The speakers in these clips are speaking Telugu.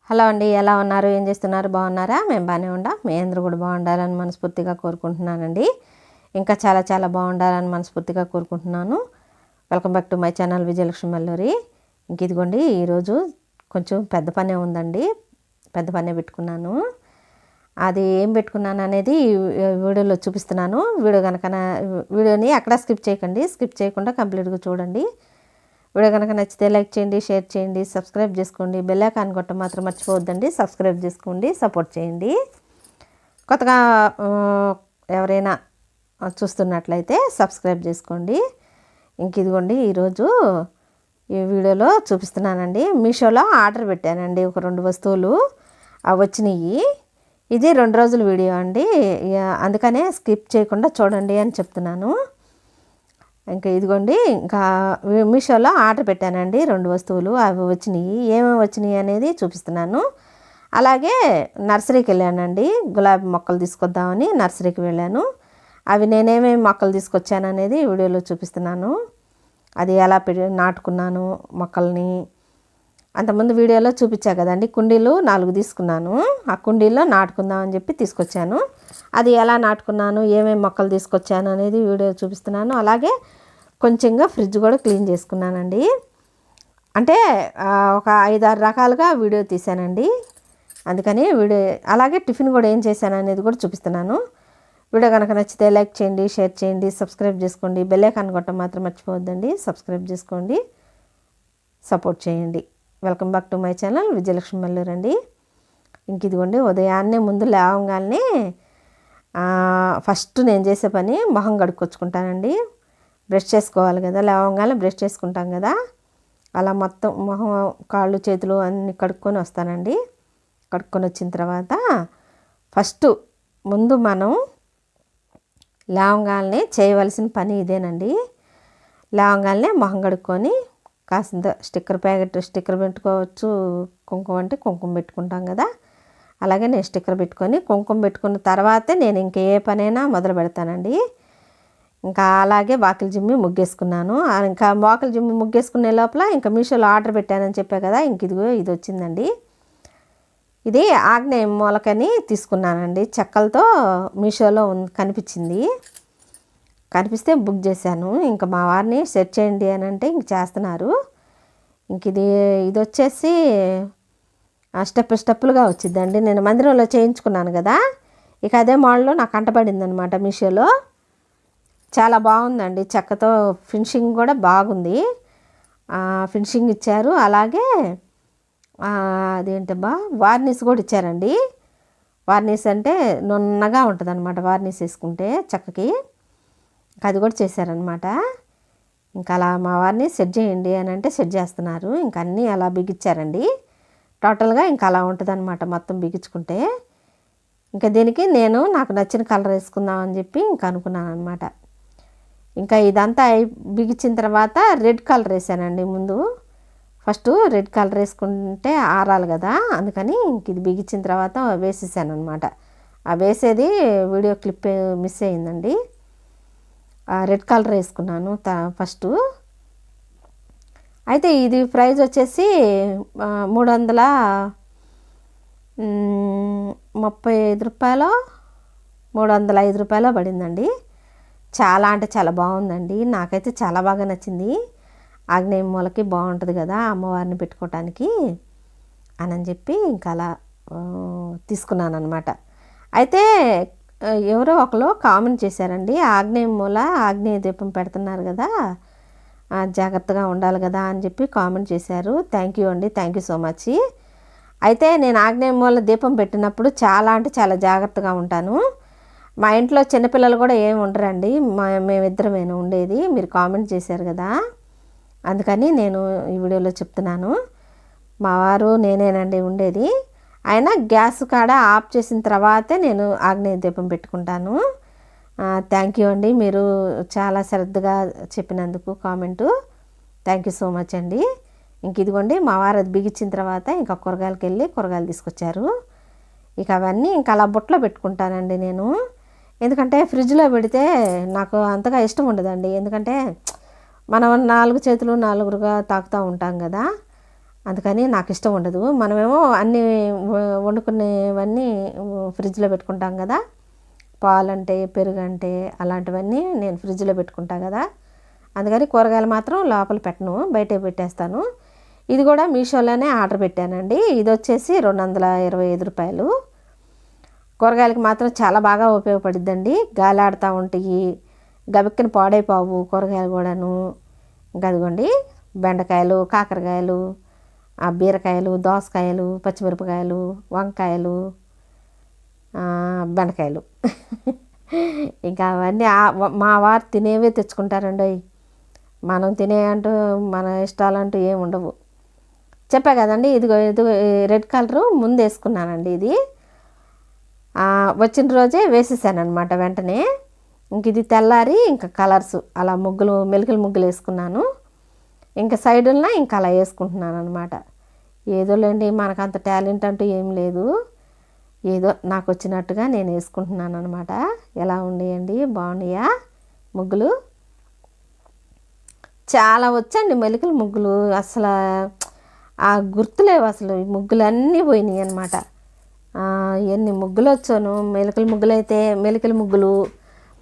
హలో అండి, ఎలా ఉన్నారు? ఏం చేస్తున్నారు? బాగున్నారా? మేము బాగానే ఉండాం. మీ అందరూ కూడా బాగుండాలని మనస్ఫూర్తిగా కోరుకుంటున్నానండి. ఇంకా చాలా చాలా బాగుండాలని మనస్ఫూర్తిగా కోరుకుంటున్నాను. Welcome back to my channel Vijayalakshmi Malluri. ఇంక ఇదిగోండి, ఈరోజు కొంచెం పెద్ద పనే ఉందండి. పెద్ద పనే పెట్టుకున్నాను. అది ఏం పెట్టుకున్నాను అనేది వీడియోలో చూపిస్తున్నాను. వీడియోని ఎక్కడ స్కిప్ చేయకండి. స్కిప్ చేయకుండా కంప్లీట్గా చూడండి. వీడియో కనుక నచ్చితే లైక్ చేయండి, షేర్ చేయండి, సబ్స్క్రైబ్ చేసుకోండి. బెల్ ఐకాన్ కొట్టడం మాత్రం మర్చిపోవద్దండి. సబ్స్క్రైబ్ చేసుకోండి, సపోర్ట్ చేయండి. కొత్తగా ఎవరైనా చూస్తున్నట్లయితే సబ్స్క్రైబ్ చేసుకోండి. ఇంక ఇదిగోండి, ఈరోజు ఈ వీడియోలో చూపిస్తున్నానండి. మీషోలో ఆర్డర్ పెట్టానండి ఒక 2 వస్తువులు. అవి వచ్చినాయి. ఇది 2 రోజుల వీడియో అండి, అందుకనే స్కిప్ చేయకుండా చూడండి అని చెప్తున్నాను. ఇంకా ఇదిగోండి, ఇంకా మీషోలో ఆర్డర్ పెట్టానండి 2 వస్తువులు. అవి వచ్చినాయి. ఏమేమి వచ్చినాయి అనేది చూపిస్తున్నాను. అలాగే నర్సరీకి వెళ్ళానండి. గులాబీ మొక్కలు తీసుకొద్దామని నర్సరీకి వెళ్ళాను. అవి నేనేమేమి మొక్కలు తీసుకొచ్చాను అనేది వీడియోలో చూపిస్తున్నాను. అది ఎలా నాటుకున్నాను మొక్కల్ని. అంతకుముందు వీడియోలో చూపించా కదండి. కుండీలు 4 తీసుకున్నాను. ఆ కుండీల్లో నాటుకుందామని చెప్పి తీసుకొచ్చాను. అది ఎలా నాటుకున్నాను, ఏమేమి మొక్కలు తీసుకొచ్చాను అనేది వీడియో చూపిస్తున్నాను. అలాగే కొంచెంగా ఫ్రిడ్జ్ కూడా క్లీన్ చేసుకున్నానండి. అంటే ఒక 5-6 రకాలుగా వీడియో తీసానండి. అందుకని వీడియో, అలాగే టిఫిన్ కూడా ఏం చేశాను అనేది కూడా చూపిస్తున్నాను. వీడియో కనుక నచ్చితే లైక్ చేయండి, షేర్ చేయండి, సబ్స్క్రైబ్ చేసుకోండి. బెల్ ఐకాన్ కొట్టడం మాత్రం మర్చిపోవద్దండి. సబ్స్క్రైబ్ చేసుకోండి, సపోర్ట్ చేయండి. Welcome back to my channel Vijayalakshmi Malluri అండి. ఇంక ఇదిగోండి, ఉదయాన్నే ముందు లేవగానే ఫస్ట్ నేను చేసే పని మొహం కడుక్కొచ్చుకుంటానండి. బ్రష్ చేసుకోవాలి కదా, లేవగానే బ్రష్ చేసుకుంటాం కదా. అలా మొత్తం మొహం, కాళ్ళు, చేతులు అన్నీ కడుక్కొని వస్తానండి. కడుక్కొని వచ్చిన తర్వాత ఫస్ట్ ముందు మనం లేవగానే చేయవలసిన పని ఇదేనండి. లేవగానే మొహం కడుక్కొని కాసింత స్టిక్కర్ పెట్టుకోవచ్చు. కుంకుమ అంటే కుంకుమ పెట్టుకుంటాం కదా, అలాగే నేను స్టిక్కర్ పెట్టుకొని కుంకుమ పెట్టుకున్న తర్వాతే నేను ఇంక ఏ పనైనా మొదలు పెడతానండి. ఇంకా అలాగే వాకిలి జిమ్మి ముగ్గేసుకున్నాను. ఇంకా వాకిలి జిమ్మి ముగ్గేసుకునే లోపల ఇంకా మీషోలో ఆర్డర్ పెట్టానని చెప్పా కదా. ఇంక ఇదిగో ఇది వచ్చిందండి. ఇది ఆగ్నేయ మూలకని తీసుకున్నానండి. చెక్కలతో మీషోలో కనిపించింది. కనిపిస్తే బుక్ చేశాను. ఇంకా మా వారిని సెట్ చేయండి అని అంటే ఇంక చేస్తున్నారు. ఇంక ఇది వచ్చేసి స్టెప్పులుగా వచ్చిందండి. నేను మందిరంలో చేయించుకున్నాను కదా, ఇక అదే మోడల్లో నాకు అంటపడింది అనమాట మీషోలో. చాలా బాగుందండి. చెక్కతో ఫినిషింగ్ కూడా బాగుంది. ఫినిషింగ్ ఇచ్చారు. అలాగే అదేంటబ్బా, వార్నిష్ కూడా ఇచ్చారండి. వార్నిష్ అంటే నున్నగా ఉంటుంది అనమాట. వార్నిష్ వేసుకుంటే చెక్కకి అది కూడా చేశారనమాట. ఇంకా అలా మా వారిని సెట్ చేయండి అని అంటే సెట్ చేస్తున్నారు. ఇంకా అన్నీ అలా బిగించారండి. టోటల్గా ఇంకా అలా ఉంటుంది అనమాట మొత్తం బిగించుకుంటే. ఇంకా దీనికి నాకు నచ్చిన కలర్ వేసుకుందామని చెప్పి ఇంకా అనుకున్నాను అనమాట. ఇంకా ఇదంతా బిగించిన తర్వాత రెడ్ కలర్ వేసానండి. ముందు ఫస్ట్ రెడ్ కలర్ వేసుకుంటే ఆరాలి కదా, అందుకని ఇంక ఇది బిగించిన తర్వాత వేసేసాను అనమాట. ఆ వేసేది వీడియో క్లిప్ మిస్ అయిందండి. రెడ్ కలర్ వేసుకున్నాను ఫస్ట్. అయితే ఇది ప్రైస్ వచ్చేసి 335 రూపాయలు, 305 రూపాయలు పడిందండి. చాలా అంటే చాలా బాగుందండి. నాకైతే చాలా బాగా నచ్చింది. ఆగ్నేయ మూలకి బాగుంటుంది కదా అమ్మవారిని పెట్టుకోవటానికి అని చెప్పి ఇంకా అలా తీసుకున్నాను అనమాట. అయితే ఎవరో ఒకరు కామెంట్ చేశారండి, ఆగ్నేయ మూల ఆగ్నేయ దీపం పెడుతున్నారు కదా, జాగ్రత్తగా ఉండాలి కదా అని చెప్పి కామెంట్ చేశారు. థ్యాంక్ యూ అండి, థ్యాంక్ యూ సో మచ్. అయితే నేను ఆగ్నేయ మూల దీపం పెట్టినప్పుడు చాలా అంటే చాలా జాగ్రత్తగా ఉంటాను. మా ఇంట్లో చిన్నపిల్లలు కూడా ఏమి ఉండరండి, మేమిద్దరమేనా ఉండేది. మీరు కామెంట్ చేశారు కదా, అందుకని నేను ఈ వీడియోలో చెప్తున్నాను. మా వారు నేనేనండి ఉండేది. అయినా గ్యాస్ కాడ ఆఫ్ చేసిన తర్వాతే నేను ఆగ్నేయ దీపం పెట్టుకుంటాను. థ్యాంక్ యూ అండి, మీరు చాలా శ్రద్ధగా చెప్పినందుకు కామెంటు. థ్యాంక్ యూ సో మచ్ అండి. ఇంక ఇదిగోండి, మా వారు అది బిగించిన తర్వాత ఇంకా కూరగాయలకి వెళ్ళి కూరగాయలు తీసుకొచ్చారు. ఇక అవన్నీ ఇంకా అలా బుట్టలో పెట్టుకుంటానండి నేను. ఎందుకంటే ఫ్రిడ్జ్లో పెడితే నాకు అంతగా ఇష్టం ఉండదండి. ఎందుకంటే మనం 4 చేతులు 4గా తాకుతూ ఉంటాం కదా, అందుకని నాకు ఇష్టం ఉండదు. మనమేమో అన్నీ వండుకునేవన్నీ ఫ్రిడ్జ్లో పెట్టుకుంటాం కదా, పాలంటే పెరుగంటే అలాంటివన్నీ నేను ఫ్రిడ్జ్లో పెట్టుకుంటా కదా, అందుకని కూరగాయలు మాత్రం లోపల పెట్టను, బయటే పెట్టేస్తాను. ఇది కూడా మీషోలోనే ఆర్డర్ పెట్టానండి. ఇది వచ్చేసి 225 రూపాయలు. కూరగాయలకి మాత్రం చాలా బాగా ఉపయోగపడుద్దండి. గాలి ఆడుతూ ఉంటాయి, గబిక్కిన పాడైపోవు కూరగాయలు కూడాను. ఇంకా అదిగోండి బెండకాయలు, కాకరకాయలు, బీరకాయలు, దోసకాయలు, పచ్చిమిరపకాయలు, వంకాయలు, బెండకాయలు ఇంకా అవన్నీ మా వారు తినేవే తెచ్చుకుంటారండి. మనం తినే అంటూ మన ఇష్టాలంటూ ఏమి ఉండవు. చెప్పా కదండి, ఇదిగో రెడ్ కలరు ముందు వేసుకున్నానండి. ఇది వచ్చిన రోజే వేసేసాను అనమాట వెంటనే. ఇంక ఇది తెల్లారి ఇంకా కలర్స్ అలా ముగ్గులు, మెలికల ముగ్గులు వేసుకున్నాను. ఇంకా సైడుల్లో ఇంకా అలా వేసుకుంటున్నాను అనమాట. ఏదోలేండి, మనకు అంత టాలెంట్ అంటూ ఏం లేదు, ఏదో నాకు వచ్చినట్టుగా నేను వేసుకుంటున్నాను అనమాట. ఎలా ఉండేయండి, బాగున్నాయా ముగ్గులు? చాలా వచ్చండి మెలికల ముగ్గులు, అసలు గుర్తులేవు అసలు. ఈ ముగ్గులన్నీ పోయినాయి అనమాట. ఎన్ని ముగ్గులు వచ్చాను. మెలికల ముగ్గులు అయితే మెలికల ముగ్గులు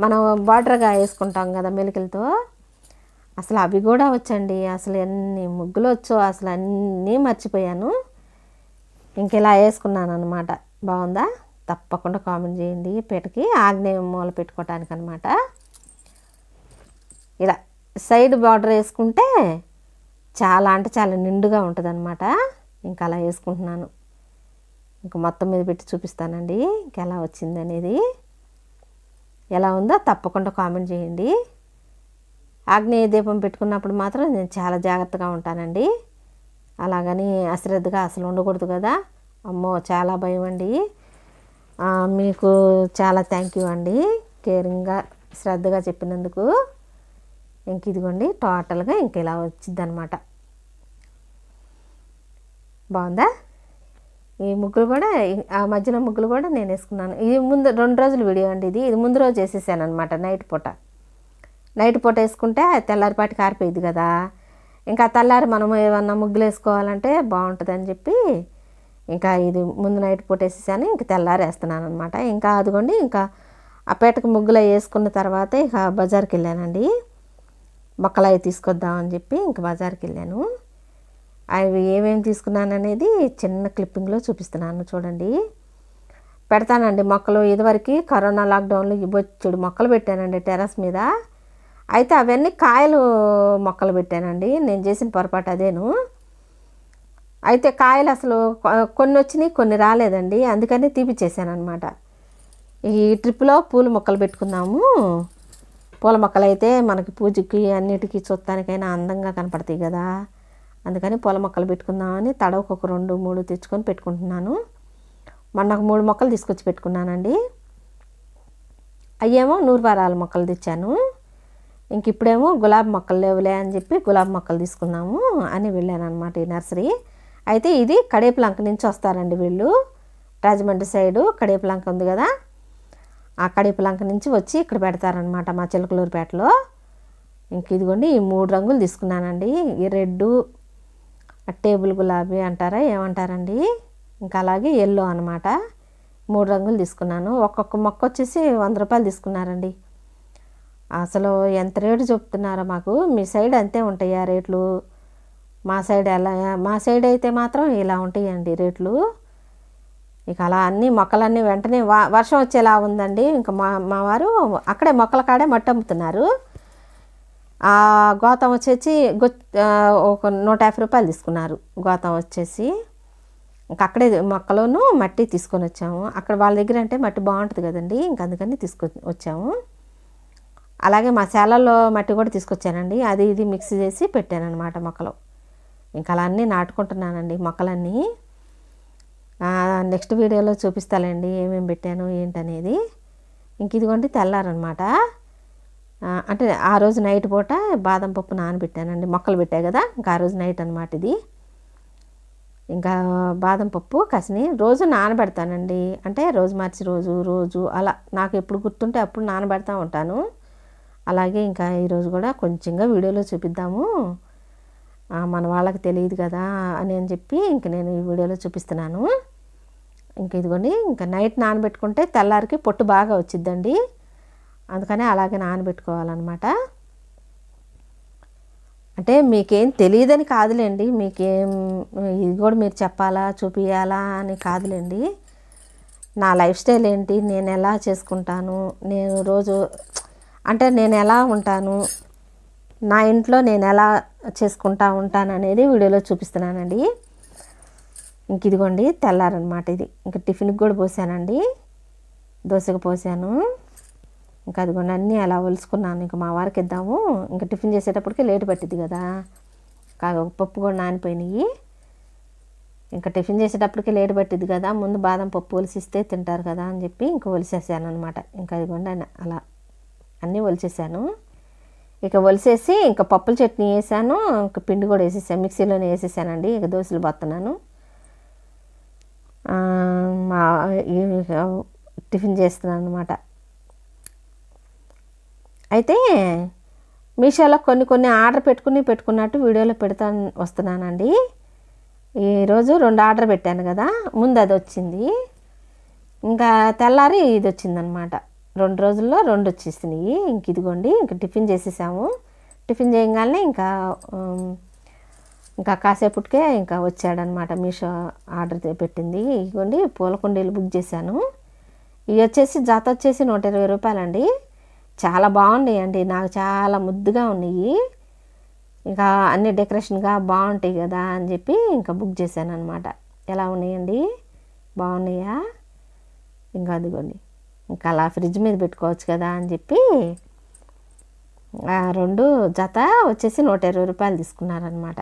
మనం బార్డర్గా వేసుకుంటాం కదా మెలికలతో, అసలు అవి కూడా వచ్చండి. అసలు ఎన్ని ముగ్గులు వచ్చో అసలు అన్నీ మర్చిపోయాను. ఇంకెలా వేసుకున్నాను అనమాట. బాగుందా? తప్పకుండా కామెంట్ చేయండి. పీటకి ఆగ్నేయ మూల పెట్టుకోవటానికి అనమాట. ఇలా సైడ్ బార్డర్ వేసుకుంటే చాలా అంటే చాలా నిండుగా ఉంటుంది అనమాట. ఇంకా అలా వేసుకుంటున్నాను. ఇంకా మొత్తం మీద పెట్టి చూపిస్తానండి ఇంకెలా వచ్చింది అనేది. ఎలా ఉందో తప్పకుండా కామెంట్ చేయండి. ఆగ్నేయ దీపం పెట్టుకున్నప్పుడు మాత్రం నేను చాలా జాగ్రత్తగా ఉంటానండి. అలాగని అశ్రద్ధగా అసలు ఉండకూడదు కదా. అమ్మో చాలా భయం అండి. మీకు చాలా థ్యాంక్ యూ అండి, కేరింగ్గా శ్రద్ధగా చెప్పినందుకు. ఇంక ఇదిగోండి టోటల్గా ఇంక ఇలా వచ్చింది అనమాట. బాగుందా? ఈ ముగ్గులు కూడా, ఆ మధ్యలో ముగ్గులు కూడా నేను వేసుకున్నాను. ఇది ముందు 2 రోజుల వీడియో అండి. ఇది ముందు రోజు వేసేసాను అనమాట. నైట్ పూట వేసుకుంటే తెల్లారిపాటికి ఆరిపోయింది కదా. ఇంకా తెల్లారి మనం ఏమన్నా ముగ్గులు వేసుకోవాలంటే బాగుంటుందని చెప్పి ఇంకా ఇది ముందు నైట్ పూట వేసేసాను. ఇంక తెల్లారి వేస్తున్నాను అనమాట. ఇంకా అదిగోండి ఇంకా ఆ పేటకు ముగ్గులు వేసుకున్న తర్వాత ఇక బజార్కి వెళ్ళానండి. మొక్కలు అవి తీసుకొద్దామని చెప్పి ఇంక బజార్కి వెళ్ళాను. అవి ఏమేమి తీసుకున్నాను అనేది చిన్న క్లిప్పింగ్లో చూపిస్తున్నాను చూడండి. పెడతానండి మొక్కలు. ఇదివరకు కరోనా లాక్డౌన్లో బొచ్చెడు మొక్కలు పెట్టానండి టెర్రస్ మీద. అయితే అవన్నీ కాయలు మొక్కలు పెట్టానండి. నేను చేసిన పొరపాటు అదేను. అయితే కాయలు అసలు కొన్ని వచ్చినాయి, కొన్ని రాలేదండి. అందుకని తీపిచ్చేసాను అనమాట. ఈ ట్రిప్లో పూల మొక్కలు పెట్టుకుందాము. పూల మొక్కలు అయితే మనకి పూజకి అన్నిటికీ చూడటానికైనా అందంగా కనపడతాయి కదా. అందుకని పూల మొక్కలు పెట్టుకుందామని తడవకు ఒక 2-3 తెచ్చుకొని పెట్టుకుంటున్నాను. మొన్న ఒక 3 మొక్కలు తీసుకొచ్చి పెట్టుకున్నానండి. అయ్యేమో 100 వారాల మొక్కలు తెచ్చాను. ఇంక ఇప్పుడేమో గులాబీ మొక్కలు లేవులే అని చెప్పి గులాబీ మొక్కలు తీసుకున్నాము అని వెళ్ళాను అనమాట ఈ నర్సరీ. అయితే ఇది కడేపులంక నుంచి వస్తారండి వీళ్ళు. రాజమండ్రి సైడు కడేపులంక ఉంది కదా, ఆ కడేపులంక నుంచి వచ్చి ఇక్కడ పెడతారనమాట మా చిలకలూరుపేటలో. ఇంక ఇదిగోండి ఈ 3 రంగులు తీసుకున్నానండి. ఈ రెడ్, టేబుల్ గులాబీ అంటారా ఏమంటారండి, ఇంకా అలాగే ఎల్లో అనమాట. 3 రంగులు తీసుకున్నాను. ఒక్కొక్క మొక్క వచ్చేసి 100 రూపాయలు తీసుకున్నారండి. అసలు ఎంత రేటు చెప్తున్నారో మాకు. మీ సైడ్ అంతే ఉంటాయా రేట్లు? మా సైడ్ మా సైడ్ అయితే మాత్రం ఇలా ఉంటాయండి రేట్లు. ఇక అలా అన్నీ మొక్కలన్నీ వెంటనే వర్షం వచ్చేలా ఉందండి. ఇంకా మా వారు అక్కడే మొక్కల కాడే మట్టి అమ్ముతున్నారు. ఆ గోతం వచ్చేసి ఒక 150 రూపాయలు తీసుకున్నారు గోతం వచ్చేసి. ఇంకా అక్కడే మొక్కలోను మట్టి తీసుకొని వచ్చాము. అక్కడ వాళ్ళ దగ్గర అంటే మట్టి బాగుంటుంది కదండి, ఇంకా అందుకని వచ్చాము. అలాగే మా శాలల్లో మట్టి కూడా తీసుకొచ్చానండి. అది ఇది మిక్స్ చేసి పెట్టాను అనమాట మొక్కలు. ఇంకా అలా అన్నీ నాటుకుంటున్నానండి మొక్కలన్నీ. నెక్స్ట్ వీడియోలో చూపిస్తానండి ఏమేమి పెట్టాను ఏంటనేది. ఇంక ఇదిగోండి తెల్లారనమాట. అంటే ఆ రోజు నైట్ పూట బాదం పప్పు నానబెట్టానండి. మొక్కలు పెట్టాయి కదా, ఇంకా ఆ రోజు నైట్ అనమాట ఇది. ఇంకా బాదం పప్పు కసిని రోజు నానబెడతానండి. అంటే రోజు మార్చి రోజు అలా నాకు ఎప్పుడు గుర్తుంటే అప్పుడు నానబెడతా ఉంటాను. అలాగే ఇంకా ఈరోజు కూడా కొంచెంగా వీడియోలో చూపిద్దాము. మన వాళ్ళకి తెలియదు కదా అని చెప్పి ఇంక నేను ఈ వీడియోలో చూపిస్తున్నాను. ఇంక ఇదిగోండి, ఇంకా నైట్ నానబెట్టుకుంటే తెల్లారికి పొట్టు బాగా వచ్చిద్దండి. అందుకని అలాగే నానబెట్టుకోవాలన్నమాట. అంటే మీకేం తెలియదని కాదులేండి, మీకేం ఇది కూడా మీరు చెప్పాలా చూపించాలా అని కాదులేండి. నా లైఫ్ స్టైల్ ఏంటి, నేను ఎలా చేసుకుంటాను, నేను రోజు అంటే నేను ఎలా ఉంటాను, నా ఇంట్లో నేను ఎలా చేసుకుంటా ఉంటాను అనేది వీడియోలో చూపిస్తున్నానండి. ఇంక ఇదిగోండి తెల్లారనమాట ఇది. ఇంక టిఫిన్కి కూడా పోసానండి, దోశకు పోసాను. ఇంకా అదిగోండి అన్నీ అలా ఒలుసుకున్నాను. ఇంకా మా వారికి ఇద్దాము, ఇంకా టిఫిన్ చేసేటప్పటికి లేట్ పట్టిద్ది కదా, కాగా పప్పు కూడా నానిపోయినాయి. ఇంకా టిఫిన్ చేసేటప్పటికి లేట్ పట్టిద్ది కదా, ముందు బాదం పప్పు ఒలిసిస్తే తింటారు కదా అని చెప్పి ఇంకా ఒలిసేసాను అనమాట. ఇంకా అదిగోండి అలా అన్నీ ఒలిసేసాను. ఇక ఒలిసేసి ఇంకా పప్పుల చట్నీ వేసాను, ఇంకా పిండి కూడా వేసేసాను, మిక్సీలోనే వేసేసానండి. ఇక దోశలు పోతున్నాను. టిఫిన్ చేస్తున్నాను అనమాట. అయితే మీషోలో కొన్ని ఆర్డర్ పెట్టుకున్నట్టు వీడియోలో వస్తున్నానండి. ఈరోజు 2 ఆర్డర్ పెట్టాను కదా, ముందు అది వచ్చింది, ఇంకా తెల్లారి ఇది వచ్చిందనమాట. 2 రోజుల్లో 2 వచ్చేసినాయి. ఇంక ఇదిగోండి ఇంక టిఫిన్ చేసేసాము. టిఫిన్ చేయగానే ఇంకా కాసేపటికే ఇంకా వచ్చాడనమాట. మీషో ఆర్డర్ పెట్టింది. ఇదిగోండి పూల కుండీలు బుక్ చేశాను. ఇవి వచ్చేసి జత వచ్చేసి 120 రూపాయలండి. చాలా బాగున్నాయండి, నాకు చాలా ముద్దుగా ఉన్నాయి. ఇంకా అన్ని డెకరేషన్గా బాగుంటాయి కదా అని చెప్పి ఇంకా బుక్ చేశాను అనమాట. ఎలా ఉన్నాయండి, బాగున్నాయా? ఇంకా అదిగోండి ఇంకా అలా ఫ్రిడ్జ్ మీద పెట్టుకోవచ్చు కదా అని చెప్పి 2 జత వచ్చేసి 120 రూపాయలు తీసుకున్నారనమాట.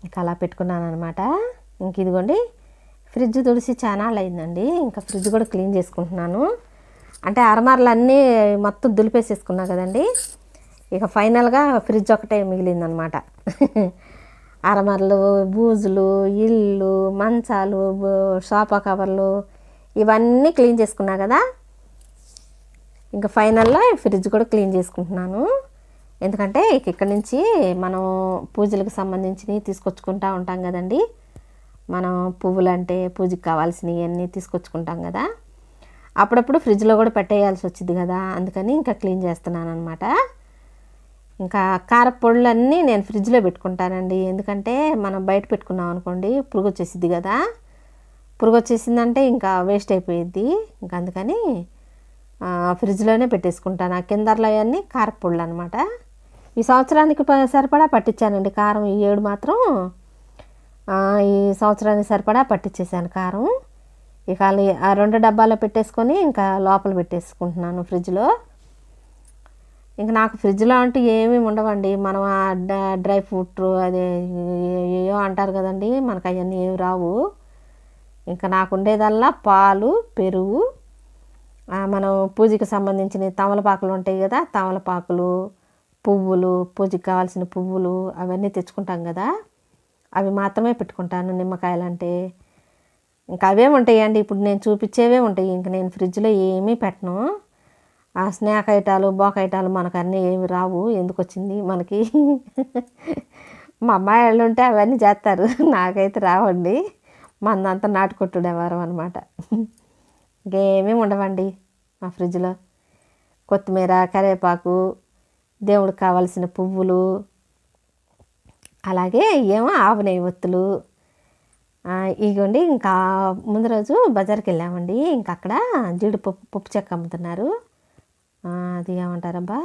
ఇంకా అలా పెట్టుకున్నాను అనమాట. ఇంక ఇదిగోండి ఫ్రిడ్జ్ తుడిసి చాలా అయిందండి. ఇంకా ఫ్రిడ్జ్ కూడా క్లీన్ చేసుకుంటున్నాను. అంటే అరమార్లు అన్నీ మొత్తం దులిపేసేసుకున్నా కదండి. ఇక ఫైనల్గా ఫ్రిడ్జ్ ఒకటే మిగిలిందనమాట. అరమరలు, బూజులు, ఇల్లు, మంచాలు, సోఫా కవర్లు ఇవన్నీ క్లీన్ చేసుకున్నా కదా. ఇంకా ఫైనల్లో ఫ్రిడ్జ్ కూడా క్లీన్ చేసుకుంటున్నాను. ఎందుకంటే ఇక్కడి నుంచి మనం పూజలకు సంబంధించినవి తీసుకొచ్చుకుంటూ ఉంటాం కదండి. మనం పువ్వులు అంటే పూజకి కావాల్సినవి అన్నీ తీసుకొచ్చుకుంటాం కదా, అప్పుడప్పుడు ఫ్రిడ్జ్లో కూడా పెట్టేయాల్సి వచ్చింది కదా. అందుకని ఇంకా క్లీన్ చేస్తున్నాను అనమాట. ఇంకా కారపొడులన్నీ నేను ఫ్రిడ్జ్లో పెట్టుకుంటానండి. ఎందుకంటే మనం బయట పెట్టుకున్నాం అనుకోండి పురుగు వచ్చేసిద్ది కదా. పురుగు వచ్చేసిందంటే ఇంకా వేస్ట్ అయిపోయిద్ది. ఇంకా అందుకని ఫ్రిడ్జ్లోనే పెట్టేసుకుంటాను. ఆ కిందర్లో అవన్నీ కారపొడులు అనమాట. ఈ సంవత్సరానికి సరిపడా పట్టించానండి కారం. ఈ 7 మాత్రం ఈ సంవత్సరానికి సరిపడా పట్టించేసాను కారం. ఇక ఆ 2 డబ్బాలో పెట్టేసుకొని ఇంకా లోపల పెట్టేసుకుంటున్నాను ఫ్రిడ్జ్లో. ఇంకా నాకు ఫ్రిడ్జ్లో అంటూ ఏమీ ఉండవండి. మనం డ్రై ఫ్రూట్ అదే ఏయో అంటారు కదండి, మనకు అవన్నీ ఏమి రావు. ఇంకా నాకు ఉండేదల్లా పాలు, పెరుగు, మనం పూజకి సంబంధించిన తమలపాకులు ఉంటాయి కదా, తమలపాకులు, పువ్వులు, పూజకి కావాల్సిన పువ్వులు అవన్నీ తెచ్చుకుంటాం కదా, అవి మాత్రమే పెట్టుకుంటాను. నిమ్మకాయలు అంటే ఇంకా అవే ఉంటాయండి. ఇప్పుడు నేను చూపించేవే ఉంటాయి. ఇంక నేను ఫ్రిడ్జ్లో ఏమీ పెట్టను. ఆ స్నాక్ ఐటాలు, బోకైటాలు మనకు అన్నీ ఏమి రావు. ఎందుకు వచ్చింది మనకి? మా అమ్మాయి వాళ్ళు ఉంటే అవన్నీ చేస్తారు, నాకైతే రావండి. మందంతా నాటుకొట్టుడు వ్యవహారం అనమాట. ఇంకేమీ ఉండవండి మా ఫ్రిడ్జ్లో. కొత్తిమీర, కరివేపాకు, దేవుడికి కావాల్సిన పువ్వులు, అలాగే ఏమో ఆవు నెయ్యి ఒత్తులు. ఇగోండి ఇంకా ముందు రోజు బజార్కి వెళ్ళామండి. ఇంకా అక్కడ పప్పు చెక్క అమ్ముతున్నారు. అది ఏమంటారబ్బా,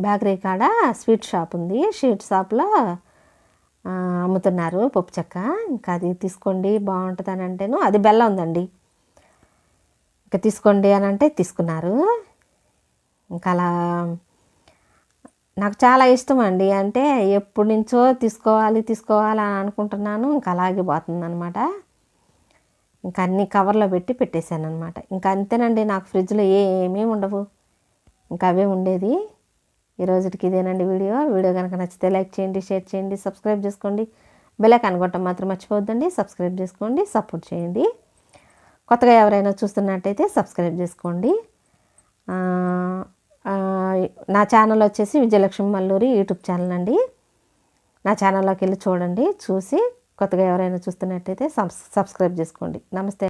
బేకరీ కాడ స్వీట్ షాప్ ఉంది. స్వీట్ షాప్లో అమ్ముతున్నారు పప్పు చెక్క. ఇంకా అది తీసుకోండి బాగుంటుంది అని అంటేను, అది బెల్లం ఉందండి. ఇంకా తీసుకోండి అని అంటే తీసుకున్నారు. ఇంకా అలా నాకు చాలా ఇష్టం అండి. అంటే ఎప్పటి నుంచో తీసుకోవాలి అని అనుకుంటున్నాను. ఇంకా అలాగే పోతుంది అనమాట. ఇంకా అన్ని కవర్లో పెట్టేశాను అనమాట. ఇంకా అంతేనండి, నాకు ఫ్రిడ్జ్లో ఏమీ ఉండవు. ఇంకా అవే ఉండేది. ఈ రోజుకి ఇదేనండి వీడియో కనుక నచ్చితే లైక్ చేయండి, షేర్ చేయండి, సబ్స్క్రైబ్ చేసుకోండి. బెల్ ఐకాన్ కొట్టడం మాత్రం మర్చిపోవద్దండి. సబ్స్క్రైబ్ చేసుకోండి, సపోర్ట్ చేయండి. కొత్తగా ఎవరైనా చూస్తున్నట్టయితే సబ్స్క్రైబ్ చేసుకోండి. నా ఛానల్ వచ్చేసి విజయలక్ష్మి మల్లూరి యూట్యూబ్ ఛానల్ అండి. నా ఛానల్లోకి వెళ్ళి చూడండి, చూసి కొత్తగా ఎవరైనా చూస్తున్నట్టయితే సబ్స్క్రైబ్ చేసుకోండి. నమస్తే.